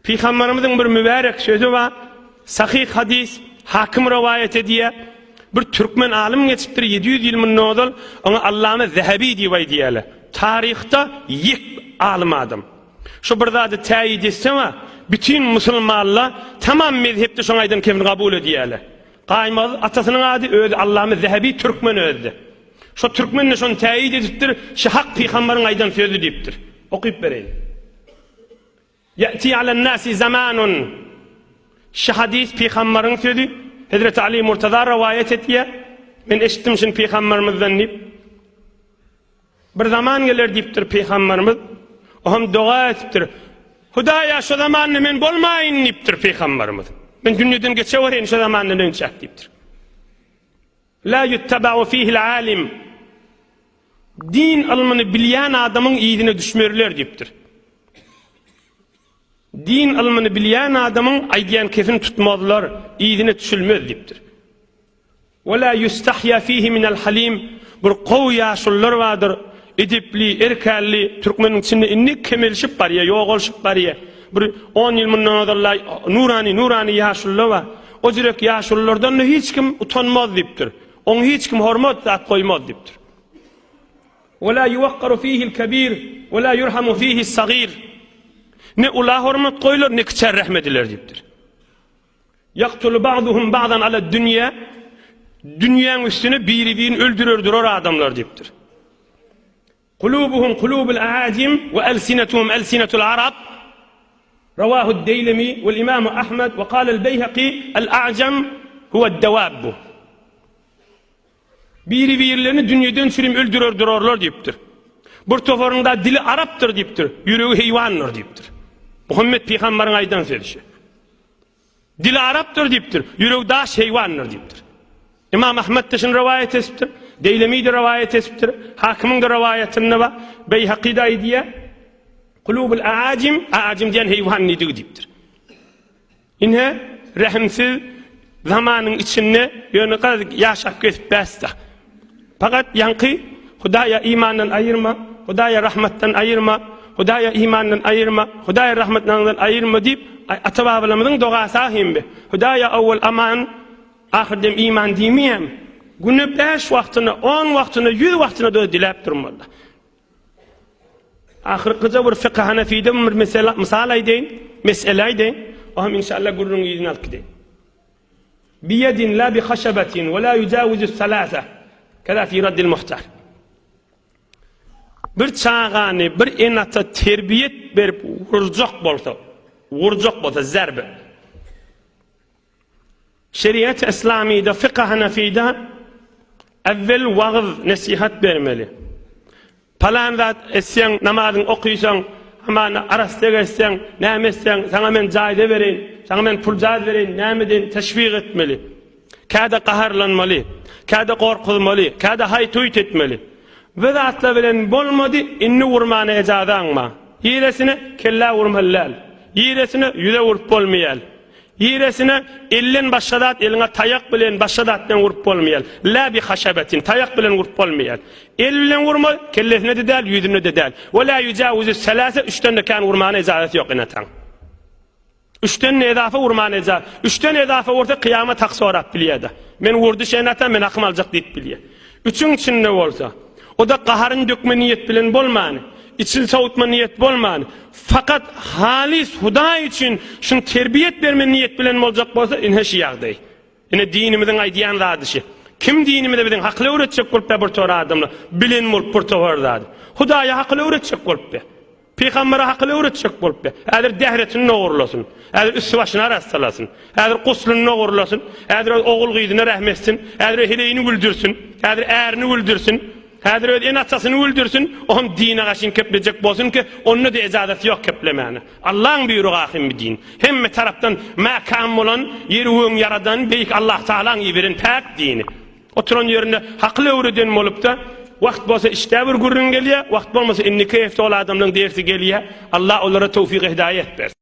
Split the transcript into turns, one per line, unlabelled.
Peygamberimizin bir mübarek sözü var. Sahih hadis, Hakim rivayet ediyor. Bir Türkmen alim geçiptir 700 yıl munodal, ona Allame Zehebi diye diyorlar. Tarihte yek alim adam. Şu bir zat tayid etse ama bütün Müslümanlar tamam mezhepte şoň aýdan kemin kabul ediyorlar. Qaymaz atasının adı öz Allame Zehebi Türkmen özdü. Şu Türkmen şoň tayid edipdir, şu hak peýgamberiň aýdan sözü diýipdir. Okyp bereýin. Ya'ti alen-nasi zamanun. Şu hadis peýgamberiň sözü. Hazreti Ali Murtaza rivayet etdiýär. Men eşitdim şun peýgamberimizden diýip. Bir zaman gelir diýipdir peýgamberimiz. Oham dua etipdir. Hudaýa şu zamanyny men bolmaýyn diýipdir peýgamberimiz. Men dünýeden geçe berýän şu zamanyny önçäk diýipdir. La yuttaba'u fihi'l alim. Din ilmini bilýän adamyň ýygyna düşmerler diýipdir. Din ilmini bilýän adamyň aýdýan kefin tutmazlar, ýygyna düşülmez diýipdir. Ve la yustahya fihi minel halim. Bir gowy ýaşullar vardyr. Edipli, erkälli, Türkmeniň içinde inni kemelişip barýar, ýogalşyp barýar. Bir 10 ýyl mundan nurani ýaşullar var. O jürek ýaşullardan hiç kim utanmaz diýipdir. Oň hiç kim hormat da goýmaz diýipdir. Ve la yuwaqqaru fihi'l kabir ve la yurhamu fihi's sagir. Ne ula hormat goýlar, ne kiçer rahmet ediler diýipdir. Yaqtulu ba'duhum ba'dan ala dünya. Dünýäň üstüne biri-birini öldürürdir o adamlar diýipdir. Kulubuhum kulubul aajim ve elsinetuhum elsinetul arab. Rawahu ad-Daylami vel Imam Ahmed ve qala al-Beyhaqi al-a'jam huwa ad-dawab. Biri-birilerini dünýeden sürüm öldürürdirler diýipdir. Bir toforunda dili araptır diýipdir, ýüregi heýwanlar diýipdir. Muhammed peýgamberiň aýdan sözü. Dili araptır diýipdir, ýüregi daş heýwanlar diýipdir. İmam Ahmed de şunu rivayet etipdir, Deylemi de rivayet etipdir, Hakim'in de rivayetinde var, Beyhaqi de diýär, kulubul aajim, aajim diýen heýwan diýipdir. Inhe rahimsiz zamanyň içinde ýöne gazyk ýaşap geçip bäsdi. Fakat ýanky Hudaýa imandan aýyrma, Hudaýa rahmatdan aýyrma, Hudaýa imandan aýyrma, Hudaýa rahmatdan aýyrma diýip ata-babalarymyzyň dogasy hembe. Hudaýa awwal aman, ahirde iman diýmeýem. Güne 5 wagtyna, 10 wagtyna, 100 wagtyna da dilep durmaly. Ahirkyja bir fiqh Hanefide bir misal aýdyn, mesele aýdyn. Oham inşallah gurrun ýygyny alyp gideň. Biyadin la bi khashabatin we la yujawizu thalatha. Kada fi raddil muhtar. Bir çağany, bir enata terbiyet berip vurjak bolsa zerbe. Şeriat İslamiyde, fıkh Hanefide evvel wagz nasihat bermeli. Palan zat etsen, namazyny okuýsan, hemen arastyga etsen, näme etsen, sana men jaýda bereýin, sana men pul jaýda bereýin, nämeden teşwik etmeli. Kada qaharlanmaly, kada gorkulmaly, kada haytoýt etmeli. Ve zatla bilen bolmady, inni urmany ejadanma. Ýeresine kella urmallal, ýeresine ýüze urup bolmaýal. Ýeresine ellen başadat eline tayak bilen başadatdan urup bolmaýal. La bi khashabatin, tayak bilen urup bolmaýal. El bilen urma, kellesine de däl, ýüzüne de däl. Ve la yujawizu salasa, 3den de kan urmany ejazat ýok enatan. 3den edafa urmany ejazat. 3den edafa orta kıyamet hak sorap bilýärdi. Men urdu şenatan, men akym aljak diýip bilýär. 3-üň içinde bolsa, o da qaharyn dökme niyet bilen bolmany. İçin savutma niyet bolmany. Fakat halis Hudaý için şun terbiyet berme niyet bilen boljak bolsa inhe şi ýagdaý. Ine dinimiziň aýdýan zadyşy. Kim dinimizde bilen hakly öwretjek bolup bir tora adamla bilen bolup bir tora. Hudaýa hakly öwretjek bolup. Peýgambere hakly öwretjek bolup. Häzir dehretini nogurlasyn. Häzir üswaşyna rastlasyn. Häzir gusluny nogurlasyn. Häzir ogul gyýdyna rahmetsin. Häzir heleyini güldürsün. Häzir ärini güldürsün. Häzir öz enaçasyny öldürsün, oňa dine gaşyn keplejek bolsun ki, onu da ejazat ýok keplemäni. Allahyň buyrugy ahym bir din. Hemme tarapdan makam bolan, ýeri öň yaradan beýik Allah Taalaň ýebiren pak dini. Oturan ýerinde hakly öwreden bolup da, wagt bolsa işte bir gurrun gelýär, wagt bolmasa inni keyfde ol adamlaryň dersi gelýär. Allah olara tawfik hidaýet bersin.